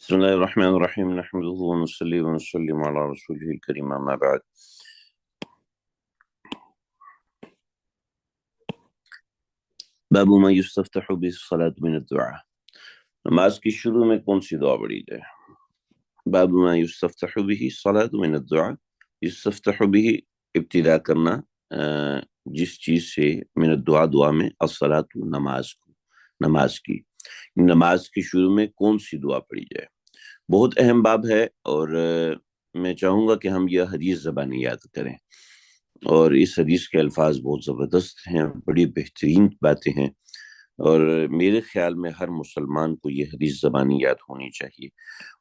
بسم الله الرحمن الرحيم نحمده ونصلي ونسلم على رسوله الكريم أما بعد. باب ما يستفتح به الصلاة من الدعاء. نماز کی شروع میں کون سی دعا پڑھی جائے؟ باب ما يستفتح به الصلاة من الدعاء. يستفتح به ابتدا کرنا جس چیز سے من الدعاء دعا میں الصلاة نماز کی نماز کی شروع میں کون سی دعا پڑھی جائے. بہت اہم باب ہے اور میں چاہوں گا کہ ہم یہ حدیث زبانی یاد کریں، اور اس حدیث کے الفاظ بہت زبردست ہیں، بڑی بہترین باتیں ہیں، اور میرے خیال میں ہر مسلمان کو یہ حدیث زبانی یاد ہونی چاہیے،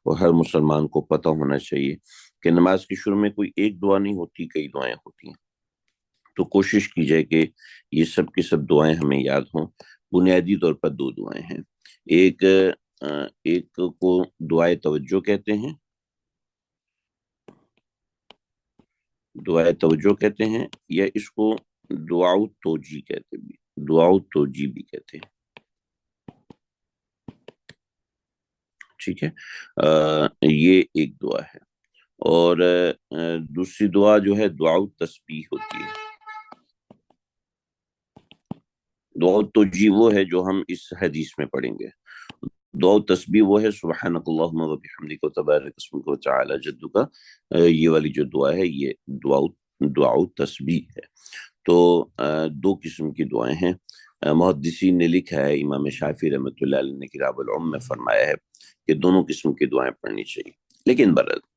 اور ہر مسلمان کو پتہ ہونا چاہیے کہ نماز کی شروع میں کوئی ایک دعا نہیں ہوتی، کئی دعائیں ہوتی ہیں. تو کوشش کی جائے کہ یہ سب کی سب دعائیں ہمیں یاد ہوں. بنیادی طور پر دو دعائیں ہیں. ایک کو دعائے توجہ کہتے ہیں، یا اس کو دعا توجی کہتے ہیں، بھی کہتے ہیں. ٹھیک ہے، یہ ایک دعا ہے. اور دوسری دعا جو ہے دعا تسبیح ہوتی ہے. دعا توجی وہ ہے جو ہم اس حدیث میں پڑھیں گے. دعا تسبیح وہ ہے سبحانک اللہم و بحمدک و تبارک اسمک و تعالی جدک. یہ والی جو دعا ہے یہ دعا تسبیح ہے. تو دو قسم کی دعائیں ہیں. محدثین نے لکھا ہے، امام شافعی رحمۃ اللہ علیہ نے کتاب العم میں فرمایا ہے کہ دونوں قسم کی دعائیں پڑھنی چاہیے. لیکن برعکس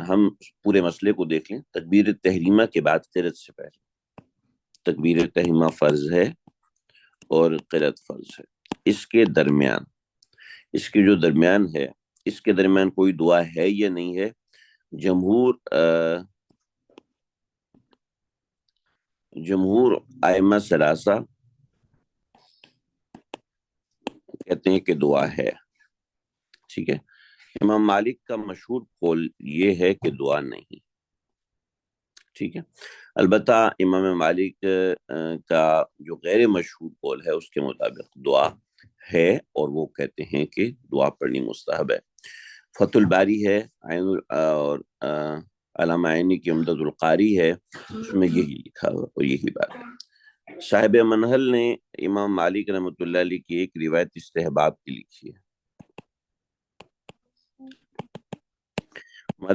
ہم پورے مسئلے کو دیکھ لیں. تکبیر تحریمہ کے بعد قرأت سے پہلے تکبیر تحریمہ فرض ہے اور قرأت فرض ہے. اس کے جو درمیان ہے، اس کے درمیان کوئی دعا ہے یا نہیں ہے. جمہور ائمہ ثلاثہ کہتے ہیں کہ دعا ہے. ٹھیک ہے، امام مالک کا مشہور قول یہ ہے کہ دعا نہیں. ٹھیک ہے، البتہ امام مالک کا جو غیر مشہور قول ہے اس کے مطابق دعا ہے، اور وہ کہتے ہیں کہ دعا پڑھنی مستحب ہے. فتح الباری ہے اور علامہ عینی کی عمدۃ القاری ہے، اس میں یہی لکھا ہوا اور یہی بات ہے. صاحب منہل نے امام مالک رحمۃ اللہ علیہ کی ایک روایت استحباب کی لکھی ہے.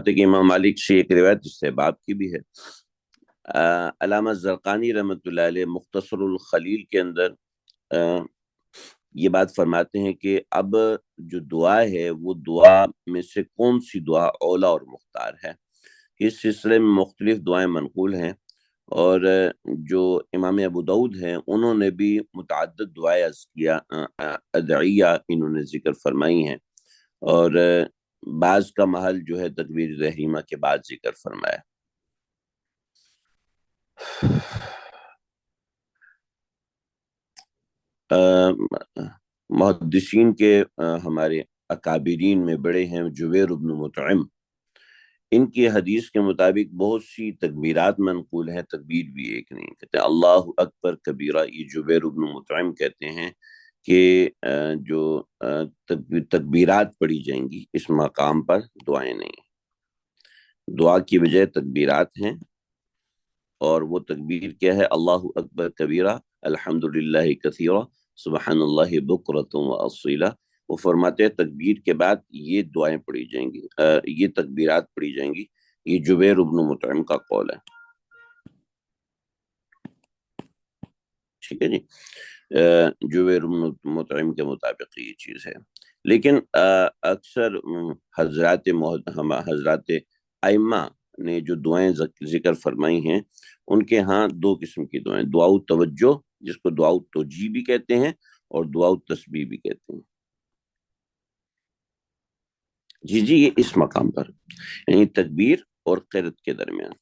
کہ امام مالک سے ایک روایت استحباب کی بھی ہے. علامہ زرقانی رحمۃ اللہ علیہ مختصر الخلیل کے اندر یہ بات فرماتے ہیں کہ اب جو دعا ہے وہ دعا میں سے کون سی دعا اولا اور مختار ہے. اس سلسلے میں مختلف دعائیں منقول ہیں، اور جو امام ابو داؤد ہیں انہوں نے بھی متعدد دعائیں ادعیہ انہوں نے ذکر فرمائی ہیں، اور بعض کا محل جو ہے تکبیر تحریمہ کے بعد ذکر فرمایا. محدثین کے ہمارے اکابرین میں بڑے ہیں جبیر بن مطعم. ان کی حدیث کے مطابق بہت سی تکبیرات منقول ہیں، تکبیر بھی ایک نہیں. کہتے ہیں اللہ اکبر کبیرہ. یہ جبیر بن مطعم کہتے ہیں کہ جو تکبیرات پڑھی جائیں گی اس مقام پر دعائیں نہیں. دعا کی بجائے تکبیرات ہیں، اور وہ تکبیر کیا ہے؟ اللہ اکبر کبیرہ، الحمدللہ کثیرہ، سبحان اللہ بکرۃ و اصیلہ. وہ فرماتے ہیں تکبیر کے بعد یہ دعائیں پڑھی جائیں گی، یہ تکبیرات پڑھی جائیں گی. یہ جبیر بن مطعم کا قول ہے. ٹھیک ہے جی، جبیر بن مطعم کے مطابق یہ چیز ہے. لیکن اکثر حضرات ائمہ نے جو دعائیں ذکر فرمائی ہیں ان کے ہاں دو قسم کی دعائیں، دعا توجہ جس کو دعا توجیہ بھی کہتے ہیں اور دعا تسبیح بھی کہتے ہیں. جی یہ اس مقام پر یعنی تکبیر اور قرأت کے درمیان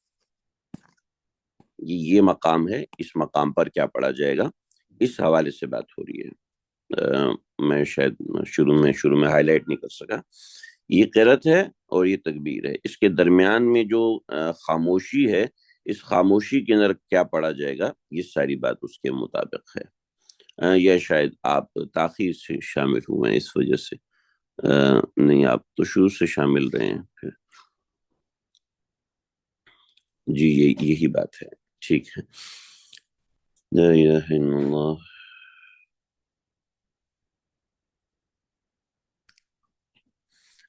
یہ مقام ہے. اس مقام پر کیا پڑھا جائے گا اس حوالے سے بات ہو رہی ہے. میں شاید شروع میں ہائی لائٹ نہیں کر سکا. یہ قرأت ہے اور یہ تکبیر ہے. اس کے درمیان میں جو خاموشی ہے، اس خاموشی کے اندر کیا پڑھا جائے گا یہ ساری بات اس کے مطابق ہے. یا شاید آپ تاخیر سے شامل ہوئے ہیں اس وجہ سے نہیں، آپ تو شروع سے شامل رہے ہیں پھر۔ جی یہی بات ہے، ٹھیک ہے۔ لا الہ الا اللہ۔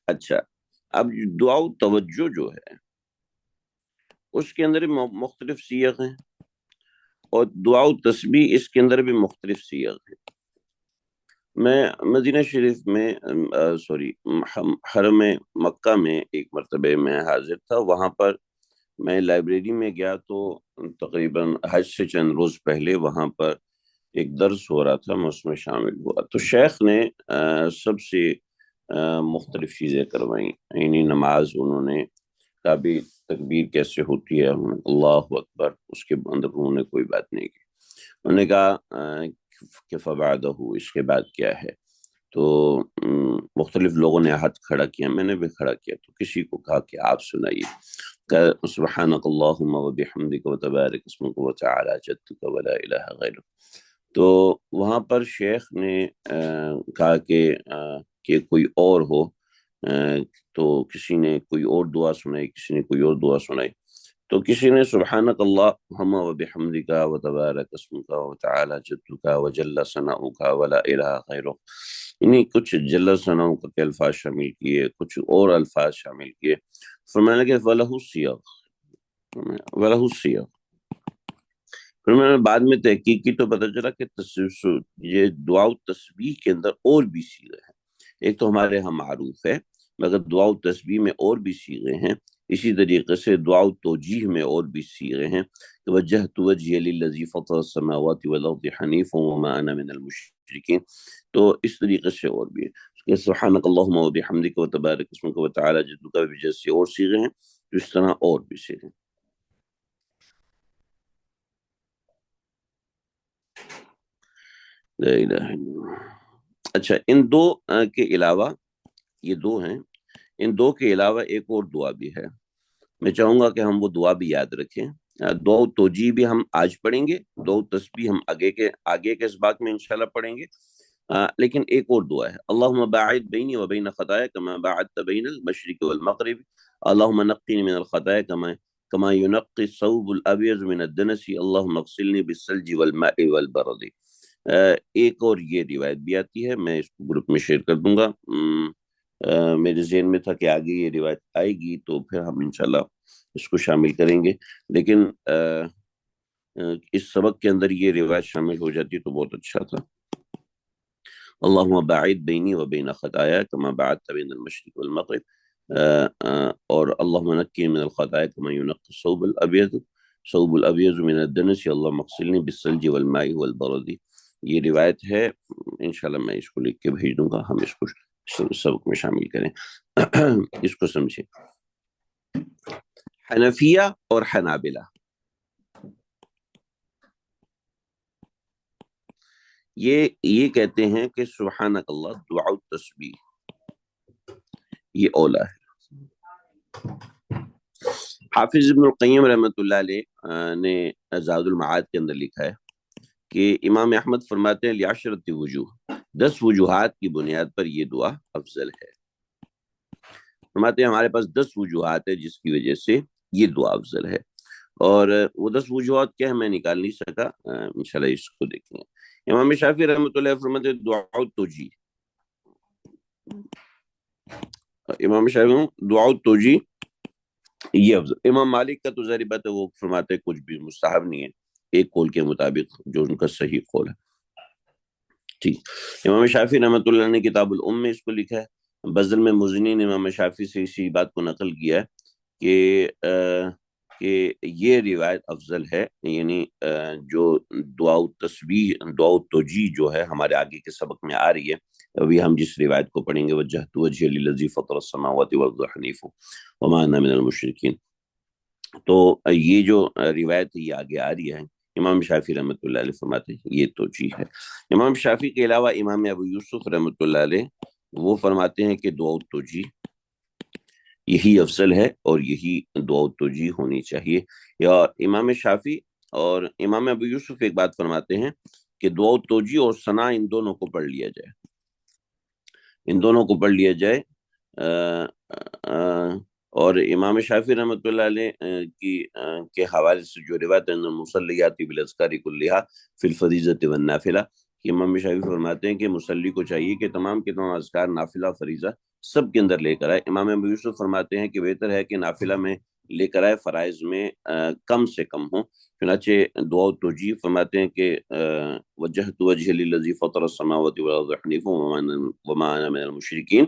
اچھا، اب دعا توجہ جو ہے اس کے اندر بھی مختلف صیغ ہیں، اور دعا تسبیح اس کے اندر بھی مختلف صیغ ہیں۔ میں مدینہ شریف میں سوری حرم مکہ میں ایک مرتبہ میں حاضر تھا، وہاں پر میں لائبریری میں گیا تو تقریباً حج سے چند روز پہلے وہاں پر ایک درس ہو رہا تھا، میں اس میں شامل ہوا تو شیخ نے سب سے مختلف چیزیں کروائیں، یعنی نماز انہوں نے کابی تکبیر کیسے ہوتی ہے، اللہ اکبر، اس کے اندر انہوں نے کوئی بات نہیں کی۔ انہوں نے کہا کہ فبعدہ، اس کے بعد کیا ہے؟ تو مختلف لوگوں نے ہاتھ کھڑا کیا، میں نے بھی کھڑا کیا، تو کسی کو کہا کہ آپ سنائیے، کہ سبحانک اللہم و بحمدک و تبارک اسمک و تعالی جدک و لا الہ غیرک۔ تو وہاں پر شیخ نے کہا کہ کوئی اور ہو، تو کسی نے کوئی اور دعا سنائی، کسی نے کوئی اور دعا سنائی، تو کسی نے سبحانک اللہم و بحمدک و تبارک اسمک و تعالی جدک و جل ثناؤک و لا الہ غیرک، یعنی کچھ جل ثناؤک کے الفاظ شامل کیے، کچھ اور الفاظ شامل کیے۔ فرمانے لگے وَلَهُ الصِّيَغُ، وَلَهُ الصِّيَغُ۔ پھر میں نے بعد میں تحقیق کی تو پتہ چلا کہ یہ دعا تسبیح کے اندر اور بھی صیغے ہیں، ایک تو ہمارے ہاں معروف ہے، مگر دعا تسبیح میں اور بھی صیغے ہیں۔ اسی طریقے سے دعا توجیہ میں اور بھی صیغے ہیں، کہ وجہت وجہی للذی فطر السماوات والارض حنیفا وما انا من المشرکین، تو اس طریقے سے اور بھی ہے کہ سبحانک اللہم و بحمدک و تبارک اسمک و تعالی جدک بھی جیسے اور صیغے ہیں، تو اس طرح اور بھی صیغے ہیں۔ لا الہ الا اللہ۔ اچھا، ان دو کے علاوہ، یہ دو ہیں، ان دو کے علاوہ ایک اور دعا بھی ہے، میں چاہوں گا کہ ہم وہ دعا بھی یاد رکھیں۔ دعا توجیہ بھی ہم آج پڑھیں گے، دعا تسبیح ہم آگے کے اسباق میں انشاءاللہ پڑھیں گے، لیکن ایک اور دعا ہے، اللہم باعد بینی و بین خطایا کما باعدت بین المشرق والمغرب، اللہم نقنی من الخطایا کما ینقی الثوب الابیض من الدنس، اللہم اغسلنی بالثلج والماء والبرد۔ ایک اور یہ روایت بھی آتی ہے، میں اس کو گروپ میں شیئر کر دوں گا، میرے ذہن میں تھا کہ آگے یہ روایت آئے گی تو پھر ہم انشاءاللہ اس کو شامل کریں گے، لیکن اس سبق کے اندر یہ روایت شامل ہو جاتی تو بہت اچھا تھا۔ اللہم باعد بینی و بین خطایا کما باعدت بین المشرق والمغرب، اور اللہم نقی من الخطایا کما ینقی ثوب الابیض من الدنس، اللہم اغسلنی بالثلج والماء والبرد۔ یہ روایت ہے، انشاءاللہ میں اس کو لکھ کے بھیج دوں گا، ہم اس کو سبق میں شامل کریں۔ اس کو سمجھیں، حنفیہ اور حنابلہ یہ کہتے ہیں کہ سبحانک اللہ دعا تسبیح یہ اولا ہے۔ حافظ ابن القیم رحمۃ اللہ علیہ نے زاد المعاد کے اندر لکھا ہے کہ امام احمد فرماتے ہیں لعشرۃ وجوہ، 10 وجوہات کی بنیاد پر یہ دعا افضل ہے۔ فرماتے ہیں ہمارے پاس 10 وجوہات ہے جس کی وجہ سے یہ دعا افضل ہے، اور وہ 10 وجوہات کیا ہے میں نکال نہیں سکا، انشاءاللہ اس کو دیکھیں گے۔ امام شافعی رحمۃ اللہ فرماتے ہیں دعا توجیہ، امام شافعی دعا توجیہ یہ افضل۔ امام مالک کا تو ظاہر بات ہے وہ فرماتے ہیں کچھ بھی مستحب نہیں ہے، ایک قول کے مطابق جو ان کا صحیح قول ہے۔ ٹھیک، امام شافعی رحمۃ اللہ نے کتاب الام میں اس کو لکھا ہے، بزل میں مزنی نے امام شافعی سے اسی بات کو نقل کیا ہے کہ یہ روایت افضل ہے، یعنی جو دعا تسبیح دعا توجیہ جو ہے ہمارے آگے کے سبق میں آ رہی ہے، ابھی ہم جس روایت کو پڑھیں گے وجہت وجہی للذی فطر السماوات والارض حنیفا وما انا من المشرکین، تو یہ جو روایت یہ آگے آ رہی ہے، امام شافعی رحمۃ اللہ علیہ فرماتے ہیں یہ توجیہ ہے۔ امام شافعی کے علاوہ امام ابو یوسف رحمۃ اللہ علیہ وہ فرماتے ہیں کہ دعا توجیہ یہی افضل ہے اور یہی دعا توجیہ ہونی چاہیے۔ یا امام شافعی اور امام ابو یوسف ایک بات فرماتے ہیں کہ دعا توجیہ اور ثنا ان دونوں کو پڑھ لیا جائے، ان دونوں کو پڑھ لیا جائے۔ اور امام شافعی رحمۃ اللہ علیہ کے حوالے سے جو روایت ہے المصلیات بالاذکار کلھا فی الفریضۃ والنافلہ، کہ امام شافعی فرماتے ہیں کہ مصلی کو چاہیے کہ تمام کے تمام اذکار نافلہ فریضہ سب کے اندر لے کر آئے۔ امام ابو یوسف فرماتے ہیں کہ بہتر ہے کہ نافلہ میں لے کر آئے، فرائض میں کم سے کم ہوں۔ چنانچہ دعا توجیہ فرماتے ہیں کہ وجہت وجہ للذی فطر السماوات والارض حنیفا وما انا من المشرکین،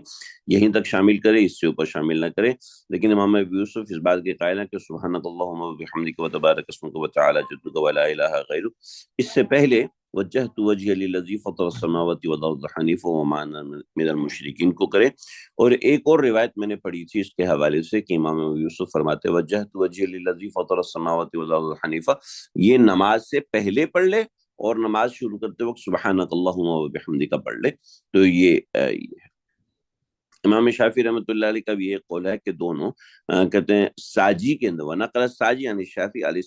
یہیں تک شامل کرے، اس سے اوپر شامل نہ کرے۔ لیکن امام ابو یوسف اس بات کے قائل ہیں کہ سبحانک اللہم وبحمدک وتبارک اسمک وتعالی جدک ولا الہ غیرک، اس سے پہلے وجہت وجہ للذی فطر السماوات والارض حنیفا وما انا من المشرکین کو کرے۔ اور ایک اور روایت میں نے پڑھی تھی اس کے حوالے سے کہ امام ابو یوسف فرماتے وجہت وجہ للذی فطر السماوات والارض حنیفا، یہ نماز سے پہلے پڑھ لے اور نماز شروع کرتے وقت سبحانک اللہم وبحمدک پڑھ لے، تو یہ امام شافعی رحمۃ اللہ علیہ کا بھی یہ قول ہے کہ دونوں کہتے ہیں ساجی کے اندر، ونقل الساجی یعنی شافعی علی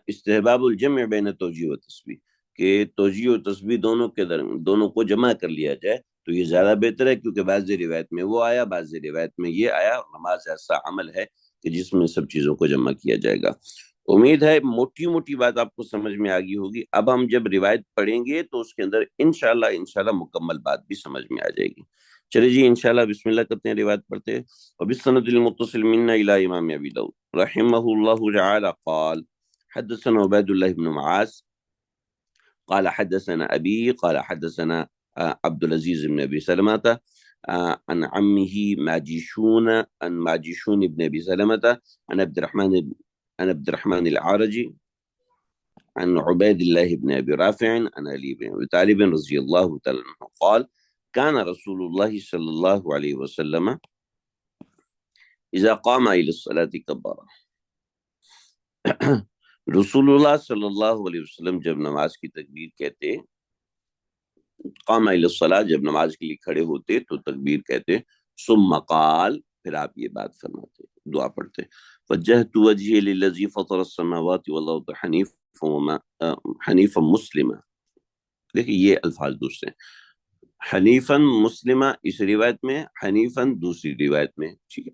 استحباب الجمع بین توجیہ و تسبیح، کہ توجیہ و تسبیح دونوں کے درمیان دونوں کو جمع کر لیا جائے تو یہ زیادہ بہتر ہے، کیونکہ بعض روایت میں وہ آیا، بعض روایت میں یہ آیا، اور نماز ایسا عمل ہے کہ جس میں سب چیزوں کو جمع کیا جائے گا۔ امید ہے موٹی موٹی بات آپ کو سمجھ میں آ گئی ہوگی۔ اب ہم جب روایت پڑھیں گے تو اس کے اندر انشاءاللہ مکمل بات بھی سمجھ میں آ جائے گی۔ چلے جی انشاءاللہ بسم اللہ کرتے ہیں، روایت پڑھتے ہیں۔ وبالسند المتصل منا الى امام ابی داؤد رحمہ اللہ تعالی قال حدثنا عبید اللہ بن معاذ قال حدثنا ابی قال حدثنا عبد العزیز بن ابی سلمۃ عن عمه ماجشون بن ابی سلمۃ عن عبد الرحمن العارجی عن عبید اللہ بن ابی رافع عن علی بن ابی طالب رضی اللہ تعالی عنہ قال كان رسول اللہ صلی اللہ علیہ وسلم اذا قام الى الصلاة كبر، رسول اللہ صلی اللہ علیہ وسلم جب نماز کی تکبیر کہتے، قام الى الصلاة جب نماز کے لیے کھڑے ہوتے تو تکبیر کہتے، ثم قال پھر آپ یہ بات فرماتے، دعا پڑھتے وجہت وجہی للذی فطر السماوات والارض حنیفا مسلما، دیکھیں یہ الفاظ دوسرے، حنیفاً مسلمہ اس روایت میں، حنیفاً دوسری روایت میں، ٹھیک ہے۔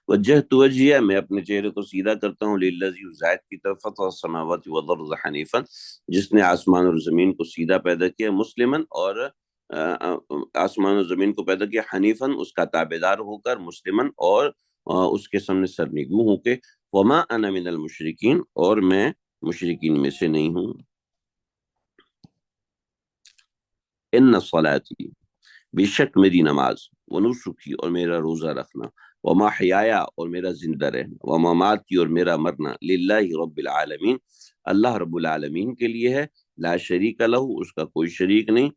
وجہت وجہیہ میں اپنے چہرے کو سیدھا کرتا ہوں، للذی زائد کی طرف فطر السماوات والارض حنیفاً، جس نے آسمان اور زمین کو سیدھا پیدا کیا، مسلماً اور آسمان اور زمین کو پیدا کیا، حنیفاً اس کا تابعدار ہو کر، مسلماً اور اس کے سامنے سرنگوں ہو کے، وما انا من المشرکین اور میں مشرکین میں سے نہیں ہوں۔ ان صلاتی بے شک میری نماز، ونسکی اور میرا روزہ رکھنا، ومحیایا اور میرا زندہ رہنا، ومماتی اور میرا مرنا، للہ رب العالمین اللہ رب العالمین کے لیے ہے، لا شریک لہ اس کا کوئی شریک نہیں،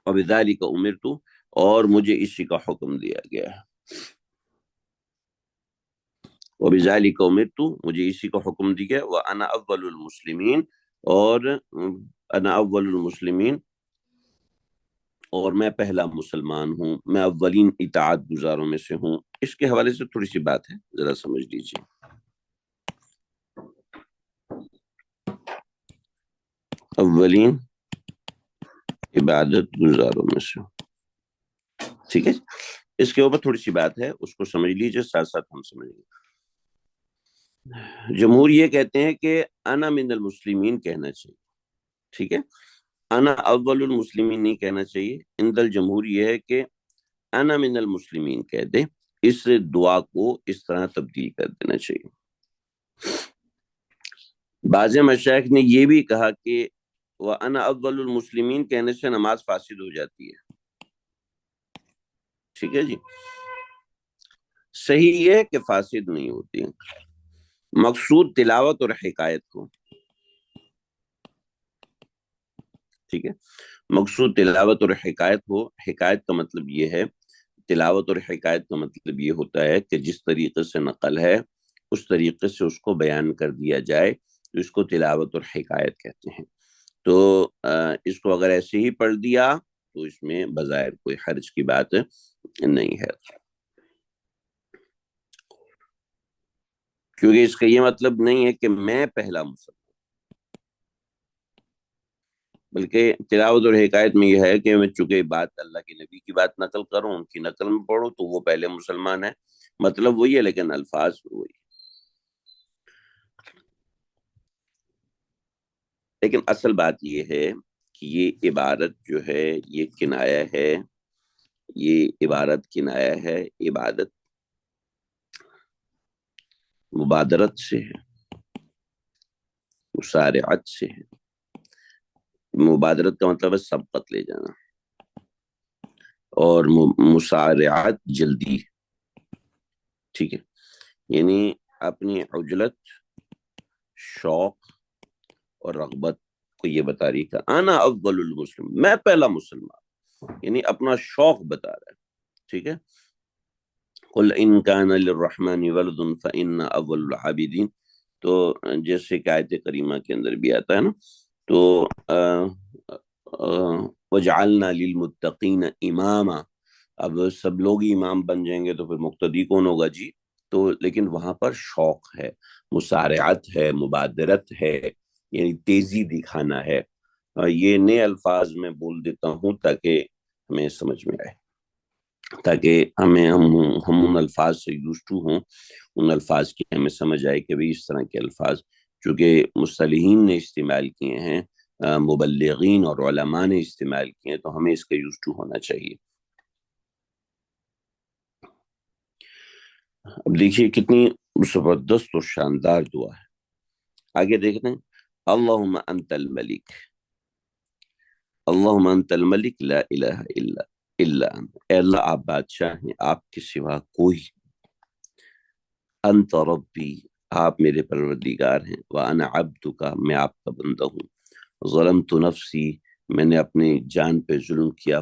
وبذالک امرت اور مجھے اسی کا حکم دیا گیا ہے، وبذالک امرت مجھے اسی کا حکم دیا گیا، وانا اول المسلمین اور انا اول المسلمین اور میں پہلا مسلمان ہوں، میں اولین اطاعت گزاروں میں سے ہوں۔ اس کے حوالے سے تھوڑی سی بات ہے، ذرا سمجھ لیجیے۔ اولین عبادت گزاروں میں سے، ٹھیک ہے، اس کے اوپر تھوڑی سی بات ہے، اس کو سمجھ لیجیے، ساتھ ساتھ ہم سمجھ لیجیے۔ جمہور یہ کہتے ہیں کہ انا من المسلمین کہنا چاہیے، ٹھیک ہے، انا اول المسلمین نہیں کہنا چاہیے۔ عند الجمہور یہ ہے کہ انا من المسلمین کہہ دے، اس دعا کو اس طرح تبدیل کر دینا چاہیے۔ بعض مشائخ نے یہ بھی کہا کہ وَأَنَا أَفْضَلُ الْمُسْلِمِينَ کہنے سے نماز فاسد ہو جاتی ہے، ٹھیک ہے جی، صحیح یہ ہے کہ فاسد نہیں ہوتی ہے، مقصود تلاوت اور حکایت کو، ٹھیک ہے، مقصود تلاوت اور حکایت ہو۔ حکایت کا مطلب یہ ہے، تلاوت اور حکایت کا مطلب یہ ہوتا ہے کہ جس طریقے سے نقل ہے اس طریقے سے اس کو بیان کر دیا جائے، تو اس کو تلاوت اور حکایت کہتے ہیں۔ تو اس کو اگر ایسے ہی پڑھ دیا تو اس میں بظاہر کوئی حرج کی بات نہیں ہے، کیونکہ اس کا یہ مطلب نہیں ہے کہ میں پہلا مسلمان، بلکہ تلاوت اور حکایت میں یہ ہے کہ میں چونکہ بات اللہ کے نبی کی بات نقل کروں، ان کی نقل میں پڑھوں، تو وہ پہلے مسلمان ہے، مطلب وہی ہے لیکن الفاظ وہی۔ لیکن اصل بات یہ ہے کہ یہ عبارت جو ہے یہ کنایا ہے، یہ عبارت کنایا ہے، عبادت مبادرت سے ہے، مسارعت سے ہے۔ مبادرت کا مطلب ہے سبقت لے جانا، اور مسارعت جلدی، ٹھیک ہے، یعنی اپنی عجلت، شوق اور رغبت کو یہ بتا رہی کہ انا اول المسلم، میں پہلا مسلمان، یعنی اپنا شوق بتا رہا ہے، ٹھیک ہے۔ قل ان کان للرحمن ولد فإن اول العابدین، تو جیسے کہ آیت کریمہ کے اندر بھی آتا ہے نا، تو وجعلنا للمتقین اماما، اب سب لوگ ہی امام بن جائیں گے تو پھر مقتدی کون ہوگا جی؟ تو لیکن وہاں پر شوق ہے، مسارعت ہے، مبادرت ہے، یعنی تیزی دکھانا ہے۔ یہ نئے الفاظ میں بول دیتا ہوں تاکہ ہمیں سمجھ میں آئے، تاکہ ہم ان الفاظ سے یوزڈ ہوں، ان الفاظ کی ہمیں سمجھ آئے کہ بھی اس طرح کے الفاظ چونکہ مصطلحین نے استعمال کیے ہیں، مبلغین اور علماء نے استعمال کیے ہیں، تو ہمیں اس کا یوزڈ ہونا چاہیے۔ اب دیکھیے کتنی زبردست اور شاندار دعا ہے، آگے دیکھتے ہیں۔ اللہم انت الملک، اللہم انت الملک لا الہ الا انت، اے اللہ آپ بادشاہ ہیں، آپ کے سوا کوئی، انت ربی، آپ میرے پروردگار ہیں، وانا عبدک، میں آپ کا بندہ ہوں، ظلمت نفسی، میں نے اپنی جان پہ ظلم کیا،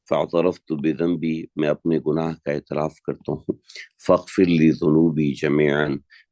فاعترفت بذنبی، میں اپنے گناہ کا اعتراف کرتا ہوں، فاغفر لی ذنوبی جميعا،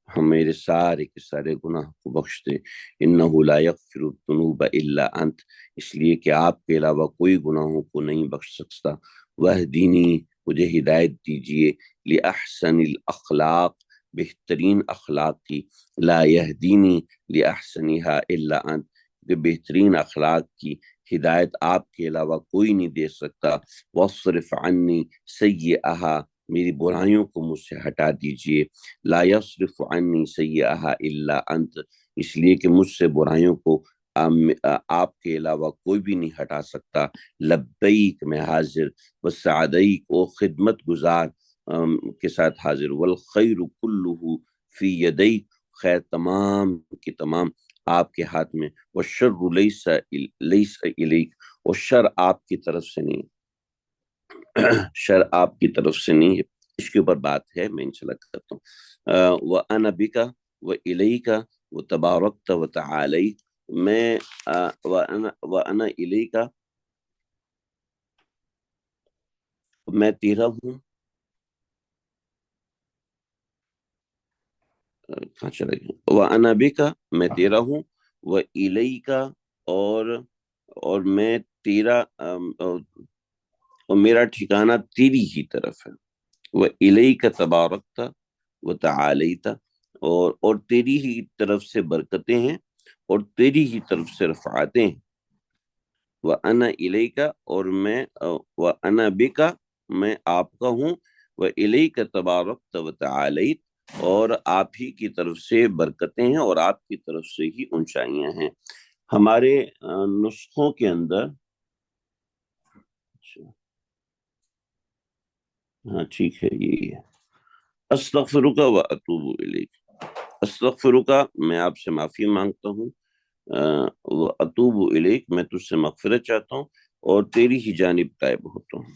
ہم میرے سارے کے سارے گناہ کو بخش دے، انہ لا یغفر الذنوب الا انت، اس لیے کہ آپ کے علاوہ کوئی گناہوں کو نہیں بخش سکتا، واہدینی، مجھے ہدایت دیجیے، لأحسن الاخلاق، بہترین اخلاق کی، لا یہدینی لأحسنها الا انت، کہ بہترین اخلاق کی ہدایت آپ کے علاوہ کوئی نہیں دے سکتا، واصرف عنی سیئہا، میری برائیوں کو مجھ سے ہٹا دیجئے، لا یصرف عنی سیئہا الا انت، اس لیے کہ مجھ سے برائیوں کو آپ کے علاوہ کوئی بھی نہیں ہٹا سکتا، لبیک، میں حاضر، وسعدیک، وہ خدمت گزار کے ساتھ حاضر، والخیر کلہ فی یدیک، خیر تمام کی تمام آپ کے ہاتھ میں، والشر لیس الیک، اور شر آپ کی طرف سے نہیں، شر آپ کی طرف سے نہیں ہے۔ اس کے اوپر بات ہے، میں انشاءاللہ کرتا ہوں۔ وَأَنَا بِكَ وَإِلَيْكَ وَتَبَارَكْتَ وَتَعَالَيْتَ، میں وَأَنَا إِلَيْكَ، میں تیرا ہوں، کہاں چلے گئے، وَأَنَا بِكَ، میں تیرا ہوں، وَإِلَيْكَ، اور میں تیرا، اور میرا ٹھکانہ تیری ہی طرف ہے، وَإِلَيْكَ تَبَارَكْتَ وَتَعَالَيْتَ، اور تیری ہی طرف سے برکتیں ہیں اور تیری ہی طرف سے رفعاتیں ہیں، وَأَنَا إِلَيْكَ، اور میں، وَأَنَا بِكَ، میں آپ کا ہوں، وَإِلَيْكَ تَبَارَكْتَ وَتَعَالَيْتَ، اور آپ ہی کی طرف سے برکتیں ہیں اور آپ کی طرف سے ہی اونچائیاں ہیں۔ ہمارے نسخوں کے اندر، ہاں ٹھیک ہے، یہی ہے، استغفرک و اتوب الیک، استغفرک، میں آپ سے معافی مانگتا ہوں، و اتوب الیک، میں تجھ سے مغفرت چاہتا ہوں اور تیری ہی جانب تائب ہوتا ہوں۔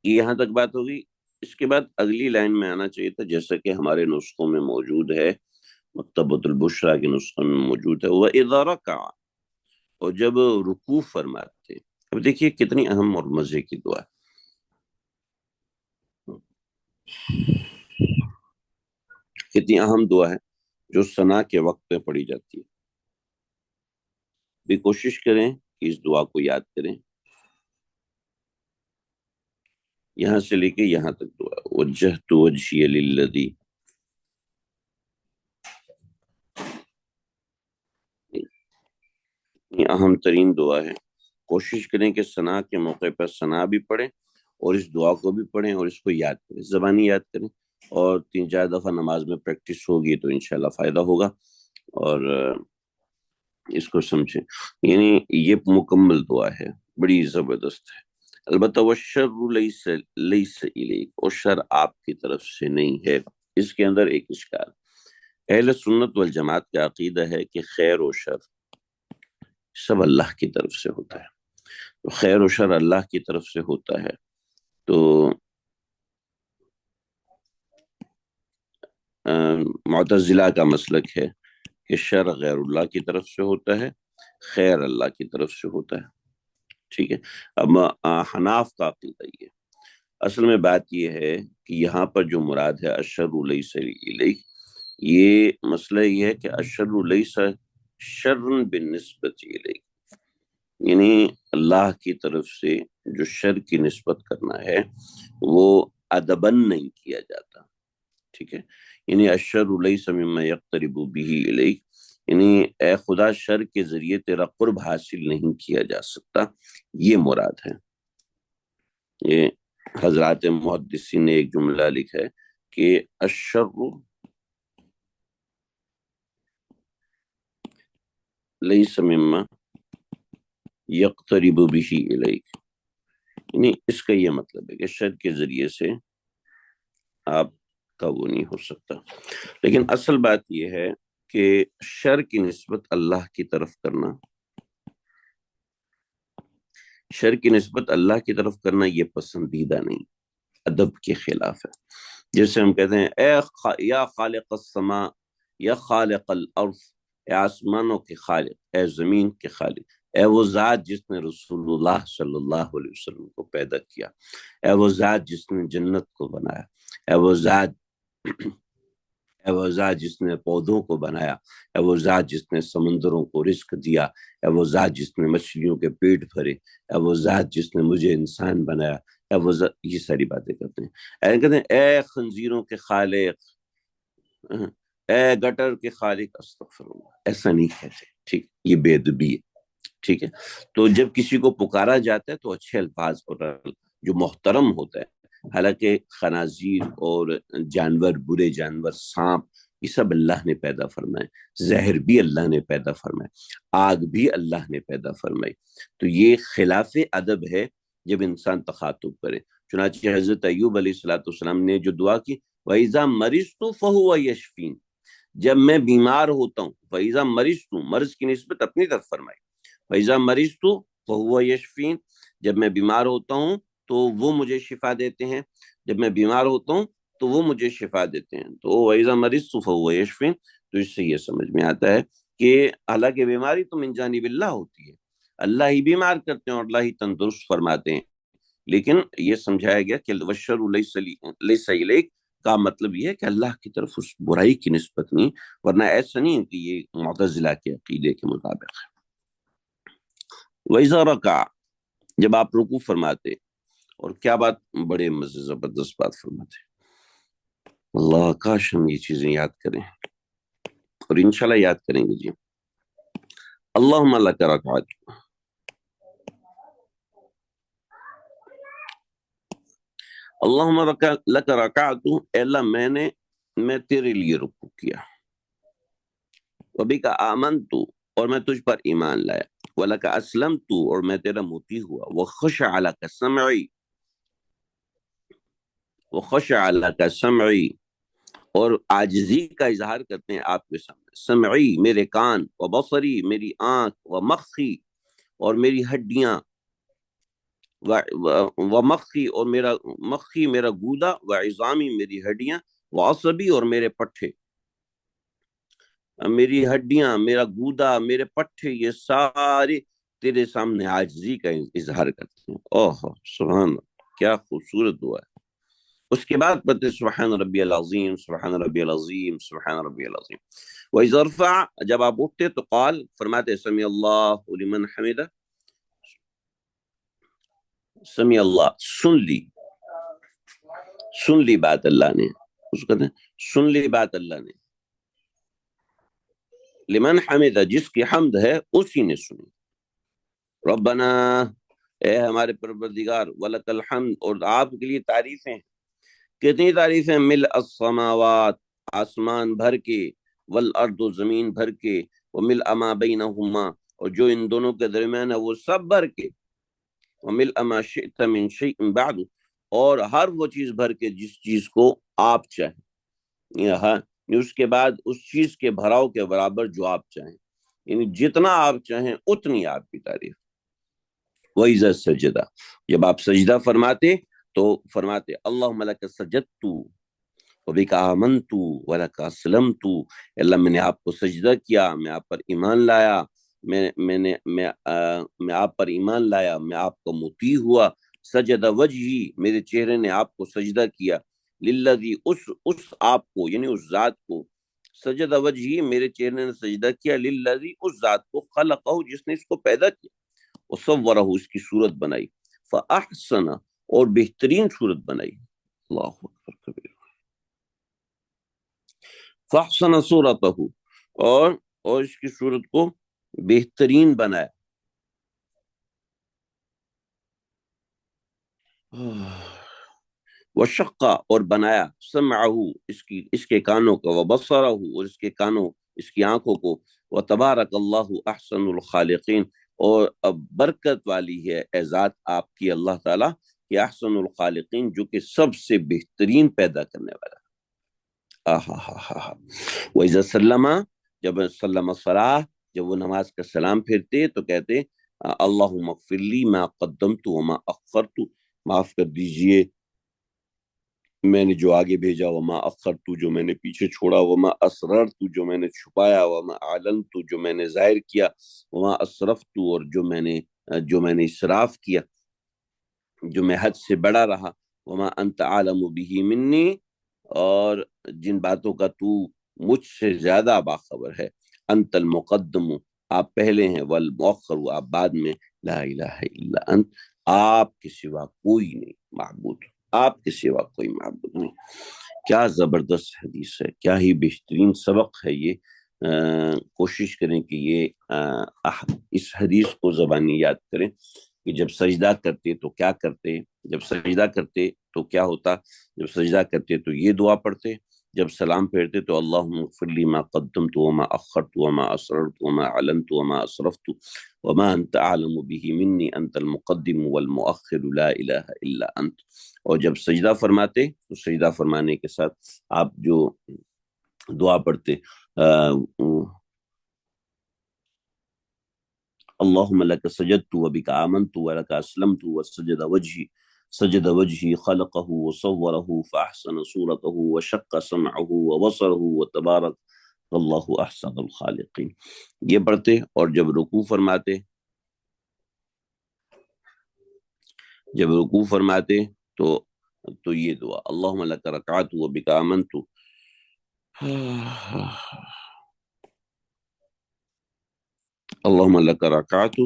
یہاں تک بات ہوگی، اس کے بعد اگلی لائن میں آنا چاہیے تھا، جیسا کہ ہمارے نسخوں میں موجود ہے، مکتبۃ البشرا کے نسخوں میں موجود ہے، وَإِذَا رَكَعَ، اور جب رکوع فرماتے۔ اب دیکھیے کتنی اہم اور مزے کی دعا ہے، کتنی اہم دعا ہے جو ثنا کے وقت پہ پڑھی جاتی ہے۔ بھی کوشش کریں کہ اس دعا کو یاد کریں، یہاں سے لے کے یہاں تک دعا، وجہت وجہی للذی، یہ اہم ترین دعا ہے. کوشش کریں کہ ثنا کے موقع پر ثنا بھی پڑھیں اور اس دعا کو بھی پڑھیں اور اس کو یاد کریں، زبانی یاد کریں، اور 3-4 دفعہ نماز میں پریکٹس ہوگی تو انشاءاللہ فائدہ ہوگا. اور اس کو سمجھیں، یعنی یہ مکمل دعا ہے، بڑی زبردست ہے. البتہ والشر لیس الیک، اور شر آپ کی طرف سے نہیں ہے. اس کے اندر ایک اشکال، اہل سنت والجماعت کا عقیدہ ہے کہ خیر و شر سب اللہ کی طرف سے ہوتا ہے. تو خیر و شر اللہ کی طرف سے ہوتا ہے، تو معتزلہ کا مسلک ہے کہ شر غیر اللہ کی طرف سے ہوتا ہے، خیر اللہ کی طرف سے ہوتا ہے. ٹھیک ہے. اب حناف کا عقیدہ یہ، اصل میں بات یہ ہے کہ یہاں پر جو مراد ہے الشر لیس الیک، یہ مسئلہ یہ ہے کہ الشر لیس شر بالنسبت الیک، یعنی اللہ کی طرف سے جو شر کی نسبت کرنا ہے وہ ادباً نہیں کیا جاتا. ٹھیک ہے. یعنی الشر لیس مما یقترب به الیک، یعنی اے خدا شر کے ذریعے تیرا قرب حاصل نہیں کیا جا سکتا، یہ مراد ہے. یہ حضرات محدثین نے ایک جملہ لکھا ہے کہ الشر لیس مما یقترب به الیک، یعنی اس کا یہ مطلب ہے کہ شر کے ذریعے سے آپ کا وہ نہیں ہو سکتا. لیکن اصل بات یہ ہے کہ شر کی نسبت اللہ کی طرف کرنا، شر کی نسبت اللہ کی طرف کرنا یہ پسندیدہ نہیں، ادب کے خلاف ہے. جیسے ہم کہتے ہیں یا خالق السماء یا خالق الارض، اے آسمانوں کے خالق، اے زمین کے خالق، اے وہ ذات جس نے رسول اللہ صلی اللہ علیہ وسلم کو پیدا کیا، اے وہ ذات جس نے جنت کو بنایا، اے وہ ذات اے وہ ذات جس نے پودوں کو بنایا، اے وہ ذات جس نے سمندروں کو رزق دیا، اے وہ ذات جس نے مچھلیوں کے پیٹ بھرے، اے وہ ذات جس نے مجھے انسان بنایا، اے وہ ذات، یہ ساری باتیں کرتے ہیں. کہتے ہیں اے خنزیروں کے خالق، اے گٹر کے خالق، استغفر اللہ، ایسا نہیں کہتے. ٹھیک، یہ بے ادبی ہے. ٹھیک ہے. تو جب کسی کو پکارا جاتا ہے تو اچھے الفاظ پر جو محترم ہوتا ہے. حالانکہ خنازیر اور جانور، برے جانور، سانپ، یہ سب اللہ نے پیدا فرمائے، زہر بھی اللہ نے پیدا فرمائے، آگ بھی اللہ نے پیدا فرمائی. تو یہ خلاف ادب ہے جب انسان تخاطب کرے. چنانچہ حضرت ایوب علیہ السلام نے جو دعا کی، وَإِذَا مَرِضْتُ فَهُوَ يَشْفِينِ، جب میں بیمار ہوتا ہوں، وَإِذَا مَرِضْتُ، مرض کی نسبت اپنی طرف فرمائی، وَإِذَا مَرِضْتُ فَهُوَ يَشْفِينِ، جب میں بیمار ہوتا ہوں تو وہ مجھے شفا دیتے ہیں، جب میں بیمار ہوتا ہوں تو وہ مجھے شفا دیتے ہیں. تو وَإِذَا مَرِضْتُ فَهُوَ يَشْفِينِ، تو اس سے یہ سمجھ میں آتا ہے کہ حالانکہ بیماری تو من جانب اللہ ہوتی ہے، اللہ ہی بیمار کرتے ہیں اور اللہ ہی تندرست فرماتے ہیں، لیکن یہ سمجھایا گیا کہ وَالشَّرُ لَيْسَ إِلَيْكَ کا مطلب یہ ہے کہ اللہ کی طرف اس برائی کی نسبت نہیں، ورنہ ایسا نہیں کہ یہ معتزلہ کے عقیدے کے مطابق ہے. وَإِذَا رَكَعَ، جب آپ رکوع فرماتے، اور کیا بات، بڑے مزے زبردست بات فرماتے، اللہ کاش ہم یہ چیزیں یاد کریں اور انشاءاللہ یاد کریں گے. جی، اللہم لک رکعت، اللہم لک رکعت، اے اللہ میں تیرے لیے رکوع کیا، وبک آمنت، اور میں تجھ پر ایمان لایا، ولک اسلمت، اور میں تیرا مطیع ہوا، وخشع لک سمعی، وخشع لک سمعی، اور عاجزی کا اظہار کرتے ہیں آپ کے سامنے، سمعی میرے کان، وبصری میری آنکھ، ومخی اور میری ہڈیاں، ومخی اور مخی میرا گودا، وعظامی میری ہڈیاں، وعصبی اور میرے پٹھے، میری ہڈیاں، میرا گودا، میرے پٹھے، یہ سارے تیرے سامنے عاجزی کا اظہار کرتے ہیں. اوہ سبحان اللہ، کیا خوبصورت دعا ہے. اس کے بعد پتہ سبحان ربی العظیم، سبحان ربی العظیم، سبحان ربی العظیم. وَإِذَا رَفَعَ، جب آپ اٹھتے تو قال، فرماتے سمی اللہ لمن حمدہ، سمی اللہ، سن لی بات اللہ نے، اس کو کہتے ہیں سن لی بات اللہ نے، لمن حمدہ، جس کی حمد ہے اسی نے سنی. ربنا، اے ہمارے پروردگار، ولک الحمد، اور آپ کے لیے تعریفیں. کتنی تعریفیں؟ مل السماوات، آسمان بھر کے، والارض، زمین بھر کے، ومل ما بینہما، اور جو ان دونوں کے درمیان ہے وہ سب بھر کے، ومل ما شئت من شیء بعد، اور ہر وہ چیز بھر کے جس چیز کو آپ چاہیں، یہاں اس کے بعد اس چیز کے بھراؤ کے برابر جو آپ چاہیں، یعنی جتنا آپ چاہیں اتنی آپ کی تعریف. وَإِذَا سَجَدَ، جب آپ سجدہ فرماتے تو فرماتے اللہم لک سجدت وبک آمنت ولک اسلمت، اللہ میں نے آپ کو سجدہ کیا، میں آپ پر ایمان لایا، میں آپ پر ایمان لایا، میں آپ کا مطیع ہوا. سجد وجہی، میرے چہرے نے آپ کو سجدہ کیا. للذی، اس آپ کو یعنی اس ذات کو، سجد وجہی، میرے چہرے نے سجدہ کیا، للذی، اس ذات کو، خلقہ، جس نے اس کو پیدا کیا، وصورہ، اس کی صورت بنائی، فاحسن، اور بہترین صورت بنائی. اللہ اکبر کبیر. فاحسن صورتہ، اور اس کی صورت کو بہترین بنایا. وشقہ، اور بنایا، سمعہ، اس کے کانوں کو، وبصرہ، اور اس کے کانوں، اس کی آنکھوں کو، وتبارک اللہ احسن الخالقین، اور برکت والی ہے اے ذات آپ کی اللہ تعالیٰ کہ احسن الخالقین، جو کہ سب سے بہترین پیدا کرنے والا. وَإِذَا سَلَّمَ، جب سلم الصلاۃ، جب وہ نماز کا سلام پھرتے تو کہتے اللہم اغفر لی ما قدمت وما اخرت، معاف کر دیجئے میں نے جو آگے بھیجا، وما اخرت، جو میں نے پیچھے چھوڑا، وما اسررت، جو میں نے چھپایا، وما اعلنت، جو میں نے ظاہر کیا، وما اسرفت، اور جو میں نے اسراف کیا، جو میں حد سے بڑا رہا، وما انت عالم به منی، اور جن باتوں کا تو مجھ سے زیادہ باخبر ہے. انت المقدم، آپ پہلے ہیں، والمؤخر، آپ بعد میں. لا الہ الا انت، آپ کے سوا کوئی نہیں معبود، آپ کے سوا کوئی معبود نہیں. کیا زبردست حدیث ہے، کیا ہی بہترین سبق ہے یہ. کوشش کریں کہ اس حدیث کو زبانی یاد کریں کہ جب سجدہ کرتے تو کیا کرتے، جب سجدہ کرتے تو کیا ہوتا، جب سجدہ کرتے تو یہ دعا پڑھتے، جب سلام پھیرتے تو اللہم اغفر لی ما قدمت وما اخرت وما اسررت وما علنت وما اسرفت وما انت اعلم به منی انت المقدم والمؤخر لا الہ الا انت. اور جب سجدہ فرماتے تو سجدہ فرمانے کے ساتھ آپ جو دعا پڑھتے اللہم لک سجدت وبک آمنت ولک اسلمت سجد وجہی خلقہ وصورہ فاحسن صورتہ وشق سمعہ وبصرہ وتبارک اللہ احسن الخالقین. یہ پڑھتے. اور جب رکوع فرماتے تو یہ دعا اللہم لک رکعت وبک آمنت اللہم لک رکعت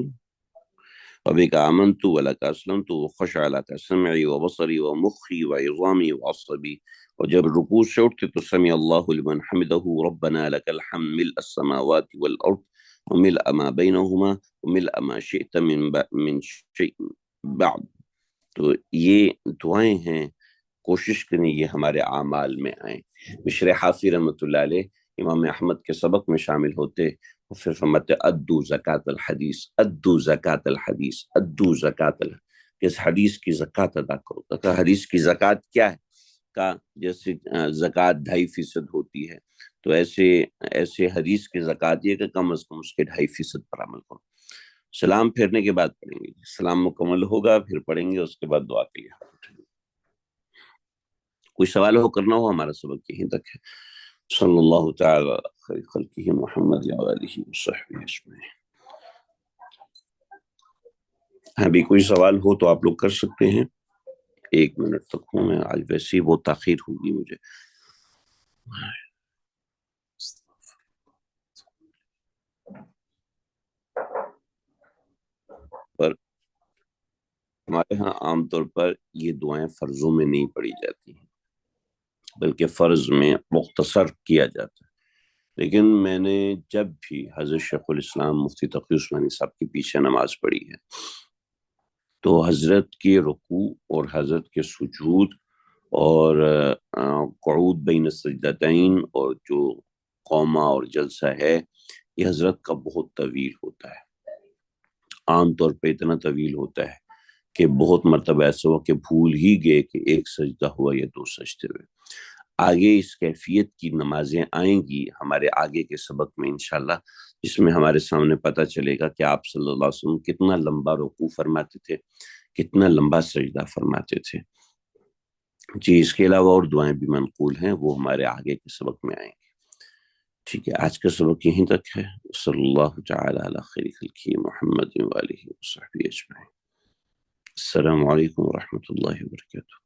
وبک آمنت ولک اسلمت وخشع لک سمعی وبصری ومخی وعظامی وعصبی. اور جب رکوع سے اٹھتے تو سمع اللہ لمن حمدہ ربنا لک الحمد ملء السماوات والارض وملء ما بینہما وملء ما شئت من شیء بعد. تو یہ دعائیں ہیں، کوشش کریں یہ ہمارے اعمال میں آئیں. بشر حافی رحمۃ اللہ علیہ امام احمد کے سبق میں شامل ہوتے اور پھر فرماتے ادو زکوٰۃ الحدیث، ادو زکوٰۃ الحدیث، ادو زکوٰۃ الحدیث، کہ اس حدیث کی زکوٰۃ ادا کرو. کہ حدیث کی زکوٰۃ کیا ہے؟ کا جیسے زکوٰۃ 2.5% ہوتی ہے، تو ایسے حدیث کی زکوٰۃ یہ کہ کم از کم اس کے 2.5% پر عمل کرو. سلام پھیرنے کے بعد پڑھیں گے، سلام مکمل ہوگا پھر پڑھیں گے، اس کے بعد دعا کے لیے ہاتھ اٹھائیں گے. کوئی سوال ہو کرنا ہو، ہمارا سبق یہیں تک ہے. صلی اللہ تعالی خیر خلقہ محمد وآلہ وصحبہ اجمعین. ابھی کوئی سوال ہو تو آپ لوگ کر سکتے ہیں. 1 منٹ تک ہوں میں، آج ویسے ہی بہت تاخیر ہوگی مجھے. پر ہمارے ہاں عام طور پر یہ دعائیں فرضوں میں نہیں پڑھی جاتی ہیں، بلکہ فرض میں مختصر کیا جاتا ہے. لیکن میں نے جب بھی حضرت شیخ الاسلام مفتی تقی عثمانی صاحب کے پیچھے نماز پڑھی ہے تو حضرت کے رکوع اور حضرت کے سجود اور قعود بین السجدتین اور جو قومہ اور جلسہ ہے یہ حضرت کا بہت طویل ہوتا ہے، عام طور پہ اتنا طویل ہوتا ہے کہ بہت مرتبہ ایسا ہوا کہ بھول ہی گئے کہ ایک سجدہ ہوا یا دو سجدے ہوئے۔ آگے اس کیفیت کی نمازیں آئیں گی ہمارے آگے کے سبق میں انشاءاللہ، جس میں ہمارے سامنے پتہ چلے گا کہ آپ صلی اللہ علیہ وسلم کتنا لمبا رکوع فرماتے تھے، کتنا لمبا سجدہ فرماتے تھے۔ جی اس کے علاوہ اور دعائیں بھی منقول ہیں، وہ ہمارے آگے کے سبق میں آئیں گے۔ ٹھیک ہے، آج کا سبق یہیں تک ہے۔ صلی اللہ تعالی علی خیر خلقہ محمد وآلہ وصحبہ اجمعین۔ السلام علیکم ورحمۃ اللہ وبرکاتہ۔